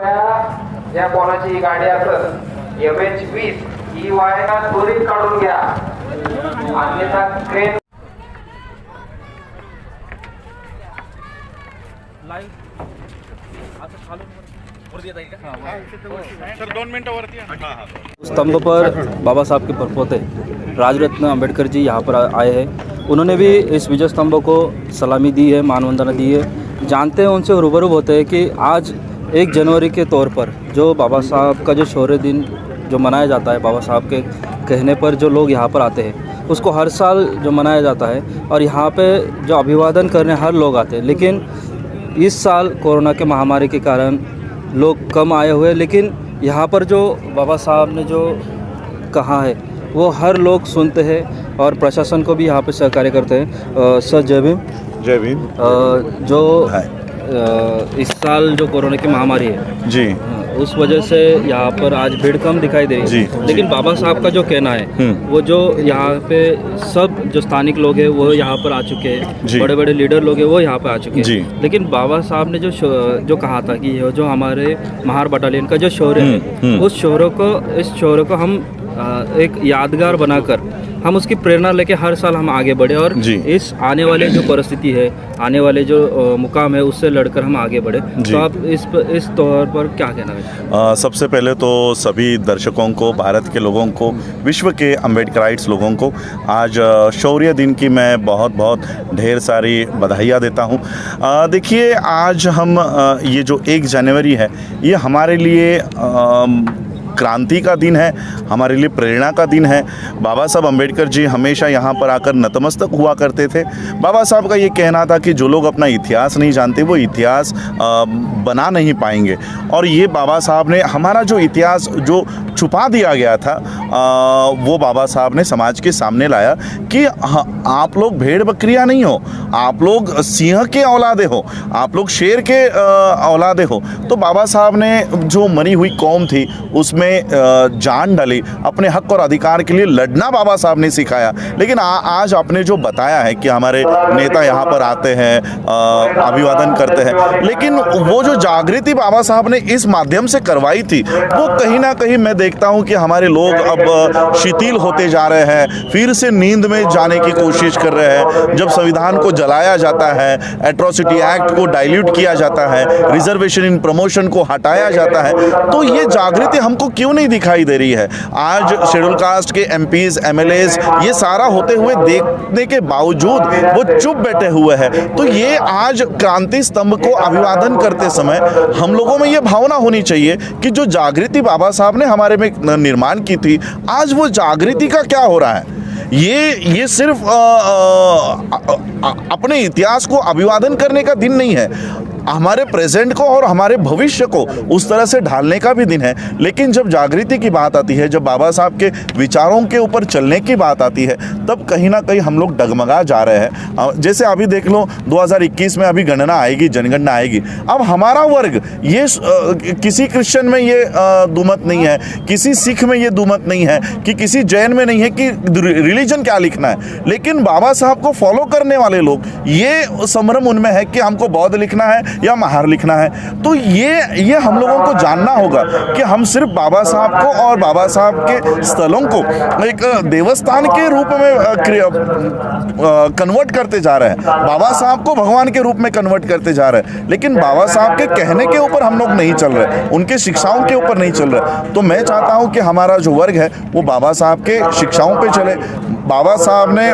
ज्या कोणाची गाडी असेल MH20 ही वायरा त्वरित काढून घ्या, अन्यथा क्रेन स्तंभ पर बाबा साहब के परपोते राजरत्न अंबेडकर जी यहाँ पर आए हैं। उन्होंने भी इस विजय स्तंभ को सलामी दी है, मानवंदना दी है। जानते हैं उनसे रूबरू होते हैं कि आज 1 जनवरी के तौर पर जो बाबा साहब का जो शौर्य दिन जो मनाया जाता है, बाबा साहब के कहने पर जो लोग यहाँ पर आते हैं उसको हर साल जो मनाया जाता है और यहाँ पे जो अभिवादन करने हर लोग आते हैं। लेकिन इस साल कोरोना के महामारी के कारण लोग कम आए हुए, लेकिन यहाँ पर जो बाबा साहब ने जो कहा है वो हर लोग सुनते हैं और प्रशासन को भी यहाँ पे सहकार्य करते हैं। सर जय भीम। जय भीम। जो इस साल जो कोरोना की महामारी है जी, उस वजह से यहाँ पर आज भीड़ कम दिखाई दे रही है, लेकिन बाबा साहब का जो कहना है वो जो यहाँ पे सब जो स्थानिक लोग हैं वो यहाँ पर आ चुके हैं, बड़े बड़े लीडर लोग हैं वो यहाँ पे आ चुके हैं। लेकिन बाबा साहब ने जो कहा था कि ये जो हमारे महार बटालियन का जो शौर्य है उस शौर्य को हम एक यादगार बनाकर हम उसकी प्रेरणा लेके हर साल हम आगे बढ़े और इस आने वाले जो परिस्थिति है, आने वाले जो मुकाम है उससे लड़कर हम आगे बढ़े। तो आप इस तौर पर क्या कहना है? सबसे पहले तो सभी दर्शकों को, भारत के लोगों को, विश्व के अम्बेडकराइट्स लोगों को आज शौर्य दिन की मैं बहुत बहुत ढेर सारी बधाइयाँ देता हूँ। देखिए, आज हम ये जो 1 जनवरी है ये हमारे लिए क्रांति का दिन है, हमारे लिए प्रेरणा का दिन है। बाबा साहब अम्बेडकर जी हमेशा यहाँ पर आकर नतमस्तक हुआ करते थे। बाबा साहब का ये कहना था कि जो लोग अपना इतिहास नहीं जानते वो इतिहास बना नहीं पाएंगे, और ये बाबा साहब ने हमारा जो इतिहास जो छुपा दिया गया था वो बाबा साहब ने समाज के सामने लाया कि आप लोग भेड़ बकरियां नहीं हो, आप लोग सिंह के औलादे हो, आप लोग शेर के औलादे हो। तो बाबा साहब ने जो मरी हुई कौम थी उसमें जान डाली, अपने हक और अधिकार के लिए लड़ना बाबा साहब ने सिखाया। लेकिन आज आपने जो बताया है कि हमारे नेता यहाँ पर आते हैं, अभिवादन करते हैं, लेकिन वो जो जागृति बाबा साहब ने इस माध्यम से करवाई थी वो कहीं ना कहीं मैं देखता हूँ कि हमारे लोग अब शिथिल होते जा रहे हैं, फिर से नींद में जाने की कोशिश कर रहे हैं। जब संविधान को जलाया जाता है, एट्रोसिटी एक्ट को डाइल्यूट किया जाता है, रिजर्वेशन इन प्रमोशन को हटाया जाता है, तो ये जागृति हमको क्यों नहीं दिखाई दे रही है? आज शेड्यूल कास्ट के MPs, MLAs ये सारा होते हुए देखने के बावजूद वो चुप बैठे हुए हैं। तो ये आज क्रांति स्तंभ को अभिवादन करते समय हम लोगों में ये भावना होनी चाहिए कि जो जागृति बाबा साहब ने हमारे में निर्माण की थी, आज वो जागृति का क्या हो रहा है? ये सिर्फ अपने इतिहास को अभिवादन करने का दिन नहीं है, हमारे प्रेजेंट को और हमारे भविष्य को उस तरह से ढालने का भी दिन है। लेकिन जब जागृति की बात आती है, जब बाबा साहब के विचारों के ऊपर चलने की बात आती है, तब कहीं ना कहीं हम लोग डगमगा जा रहे हैं। जैसे अभी देख लो, 2021 में अभी गणना आएगी, जनगणना आएगी। अब हमारा वर्ग ये किसी क्रिश्चियन में ये दुमत नहीं है, किसी सिख में ये दुमत नहीं है, कि किसी जैन में नहीं है कि रिलीजन क्या लिखना है। लेकिन बाबा साहब को फॉलो करने वाले लोग ये संभ्रम उनमें है कि हमको बौद्ध लिखना है या महार लिखना है। तो ये हम लोगों को जानना होगा कि हम सिर्फ बाबा साहब को और बाबा साहब के स्थलों को एक देवस्थान के रूप में कन्वर्ट करते जा रहे हैं, बाबा साहब को भगवान के रूप में कन्वर्ट करते जा रहे हैं, लेकिन बाबा साहब के कहने के ऊपर हम लोग नहीं चल रहे, उनके शिक्षाओं के ऊपर नहीं चल रहे। तो मैं चाहता हूं कि हमारा जो वर्ग है वो बाबा साहब के शिक्षाओं पे चले। बाबा साहब ने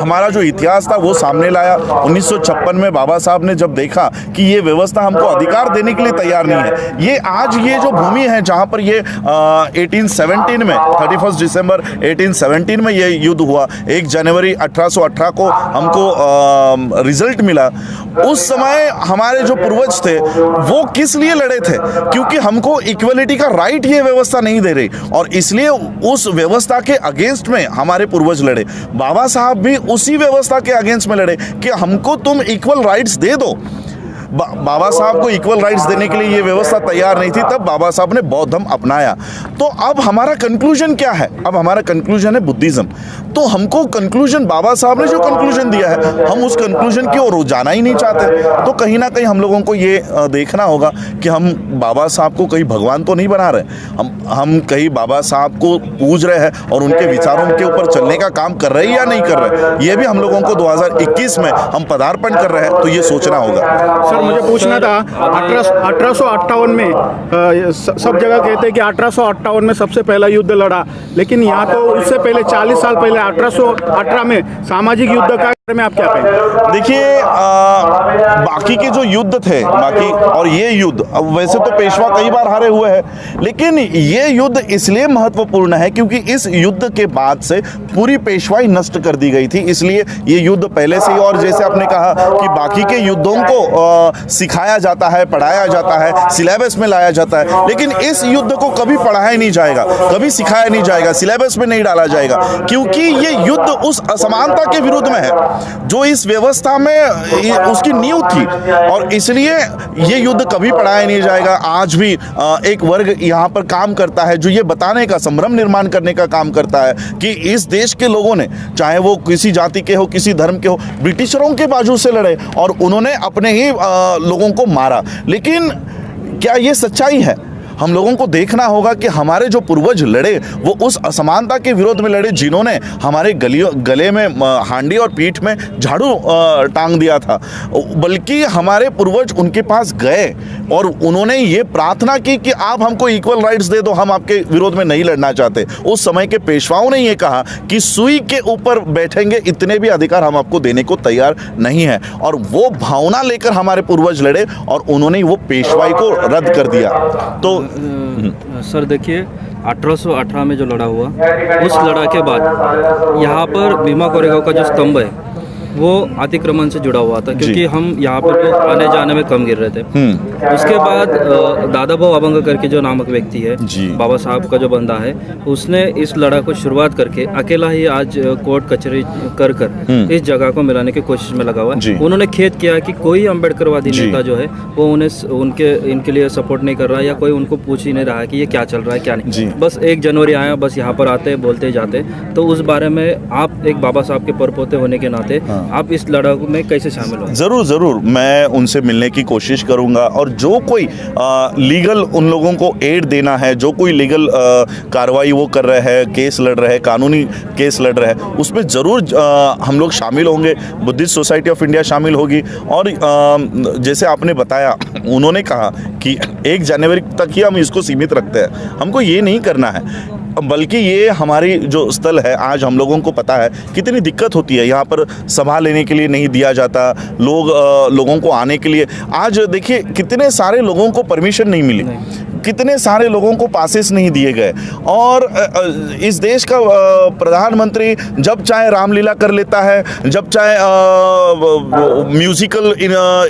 हमारा जो इतिहास था वो सामने लाया। 1956 में बाबा साहब ने जब देखा कि ये व्यवस्था हमको अधिकार देने के लिए तैयार नहीं है, ये आज ये जो भूमि है जहाँ पर ये 1817 में 31 दिसंबर 1817 में ये युद्ध हुआ, 1 जनवरी 1818 को हमको रिजल्ट मिला। उस समय हमारे जो पूर्वज थे वो किस लिए लड़े थे? क्योंकि हमको इक्वलिटी का राइट ये व्यवस्था नहीं दे रही, और इसलिए उस व्यवस्था के अगेंस्ट में हमारे पूर्वज लड़े। बाबा साहब भी उसी व्यवस्था के अगेंस्ट में लड़े कि हमको तुम इक्वल राइट्स दे दो। बाबा साहब को इक्वल राइट्स देने के लिए ये व्यवस्था तैयार नहीं थी, तब बाबा साहब ने बौद्ध धर्म अपनाया। तो अब हमारा कंक्लूजन क्या है? अब हमारा कंक्लूजन है बुद्धिज्म। तो हमको कंक्लूजन, बाबा साहब ने जो कंक्लूजन दिया है, हम उस कंक्लूजन की ओर जाना ही नहीं चाहते। तो कहीं ना कहीं हम लोगों को ये देखना होगा कि हम बाबा साहब को कहीं भगवान तो नहीं बना रहे, हम कहीं बाबा साहब को पूज रहे हैं और उनके विचारों के ऊपर चलने का काम कर रहे हैं या नहीं कर रहे। ये भी हम लोगों को 2021 में हम पदार्पण कर रहे हैं, तो ये सोचना होगा। सर मुझे पूछना था, 1858 में सब जगह कहते हैं कि 1858 में सबसे पहला युद्ध लड़ा, लेकिन यहाँ तो उससे पहले 40 साल पहले 1818 में सामाजिक युद्ध का में आप क्या कहेंगे? देखिए, बाकी के जो युद्ध थे, बाकी और ये युद्ध, अब वैसे तो पेशवा कई बार हारे हुए हैं, लेकिन ये युद्ध इसलिए महत्वपूर्ण है क्योंकि इस युद्ध के बाद से पूरी पेशवाई नष्ट कर दी गई थी। इसलिए ये युद्ध पहले से ही, और जैसे आपने कहा कि बाकी के युद्धों को सिखाया जाता है, पढ़ाया जाता है, सिलेबस में लाया जाता है, लेकिन इस युद्ध को कभी पढ़ाया नहीं जाएगा, कभी सिखाया नहीं जाएगा, सिलेबस में नहीं डाला जाएगा, क्योंकि ये युद्ध उस असमानता के विरुद्ध में है जो इस व्यवस्था में उसकी नींव थी, और इसलिए ये युद्ध कभी पढ़ाया नहीं जाएगा। आज भी एक वर्ग यहाँ पर काम करता है जो ये बताने का, संभ्रम निर्माण करने का काम करता है कि इस देश के लोगों ने, चाहे वो किसी जाति के हो, किसी धर्म के हो, ब्रिटिशरों के बाजू से लड़े और उन्होंने अपने ही लोगों को मारा। लेकिन क्या ये सच्चाई है? हम लोगों को देखना होगा कि हमारे जो पूर्वज लड़े वो उस असमानता के विरोध में लड़े जिन्होंने हमारे गले में हांडी और पीठ में झाड़ू टांग दिया था, बल्कि हमारे पूर्वज उनके पास गए और उन्होंने ये प्रार्थना की कि आप हमको इक्वल राइट्स दे दो, हम आपके विरोध में नहीं लड़ना चाहते। उस समय के पेशवाओं ने ये कहा कि सुई के ऊपर बैठेंगे, इतने भी अधिकार हम आपको देने को तैयार नहीं है, और वो भावना लेकर हमारे पूर्वज लड़े और उन्होंने वो पेशवाई को रद्द कर दिया। तो सर देखिए, 1818 में जो लड़ा हुआ, उस लड़ा के बाद यहाँ पर भीमा कोरेगांव का जो स्तंभ है वो अतिक्रमण से जुड़ा हुआ था, क्योंकि हम यहाँ पर लोग आने जाने में कम गिर रहे थे। उसके बाद दादा भाऊ अभंग करके जो नामक व्यक्ति है, बाबा साहब का जो बंदा है, उसने इस लड़ा को शुरुआत करके अकेला ही आज कोर्ट कचहरी कर इस जगह को मिलाने की कोशिश में लगा हुआ है। उन्होंने खेद किया कि कोई अम्बेडकरवादी नेता जो है वो इनके लिए सपोर्ट नहीं कर रहा, या कोई उनको पूछ ही नहीं रहा कि ये क्या चल रहा है क्या नहीं। बस 1 जनवरी आया, बस यहाँ पर आते बोलते जाते। तो उस बारे में आप एक बाबा साहब के परपोते होने के नाते आप इस लड़ाई में कैसे शामिल हो? जरूर मैं उनसे मिलने की कोशिश करूंगा, और जो कोई लीगल उन लोगों को एड देना है, जो कोई लीगल कार्रवाई वो कर रहे हैं, केस लड़ रहे हैं, कानूनी केस लड़ रहे हैं, उसमें ज़रूर हम लोग शामिल होंगे। बुद्धिस्ट सोसाइटी ऑफ इंडिया शामिल होगी। और जैसे आपने बताया, उन्होंने कहा कि 1 जनवरी तक ही हम इसको सीमित रखते हैं। हमको ये नहीं करना है, बल्कि ये हमारी जो स्थल है, आज हम लोगों को पता है कितनी दिक्कत होती है। यहाँ पर सभा लेने के लिए नहीं दिया जाता, लोगों को आने के लिए। आज देखिए कितने सारे लोगों को परमिशन नहीं मिली, कितने सारे लोगों को पासेस नहीं दिए गए, और इस देश का प्रधानमंत्री जब चाहे रामलीला कर लेता है, जब चाहे म्यूजिकल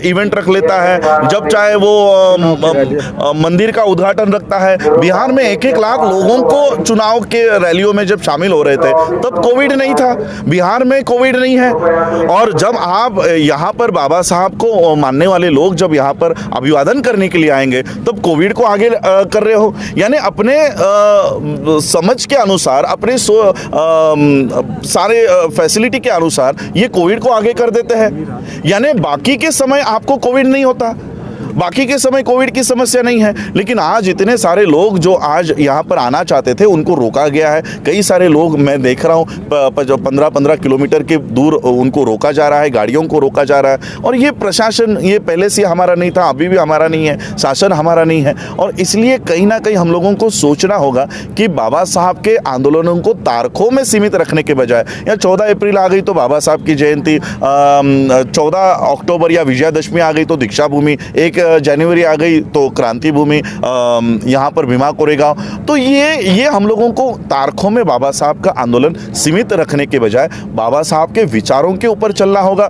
इवेंट रख लेता है, जब चाहे वो मंदिर का उद्घाटन रखता है। बिहार में 1-1 लाख लोगों को चुनाव के रैलियों में जब शामिल हो रहे थे तब कोविड नहीं था, बिहार में कोविड नहीं है। और जब आप यहाँ पर बाबा साहब को मानने वाले लोग जब यहाँ पर अभिवादन करने के लिए आएंगे तब कोविड को आगे कर रहे हो। यानी अपने समझ के अनुसार, अपने सारे फैसिलिटी के अनुसार ये कोविड को आगे कर देते हैं। यानी बाकी के समय आपको कोविड नहीं होता, बाकी के समय कोविड की समस्या नहीं है, लेकिन आज इतने सारे लोग जो आज यहाँ पर आना चाहते थे उनको रोका गया है। कई सारे लोग मैं देख रहा हूँ 15-15 किलोमीटर के दूर उनको रोका जा रहा है, गाड़ियों को रोका जा रहा है। और ये प्रशासन, ये पहले से हमारा नहीं था, अभी भी हमारा नहीं है, शासन हमारा नहीं है। और इसलिए कहीं ना कहीं हम लोगों को सोचना होगा कि बाबा साहब के आंदोलनों को तारीखों में सीमित रखने के बजाय, या 14 अप्रैल आ गई तो बाबा साहब की जयंती, 14 अक्टूबर या विजयादशमी आ गई तो दीक्षा भूमि, 1 जनवरी आ गई तो क्रांति भूमि, यहाँ पर भीमा कोरेगांव। तो ये हम लोगों को तारीखों में बाबा साहब का आंदोलन सीमित रखने के बजाय बाबा साहब के विचारों के ऊपर चलना होगा।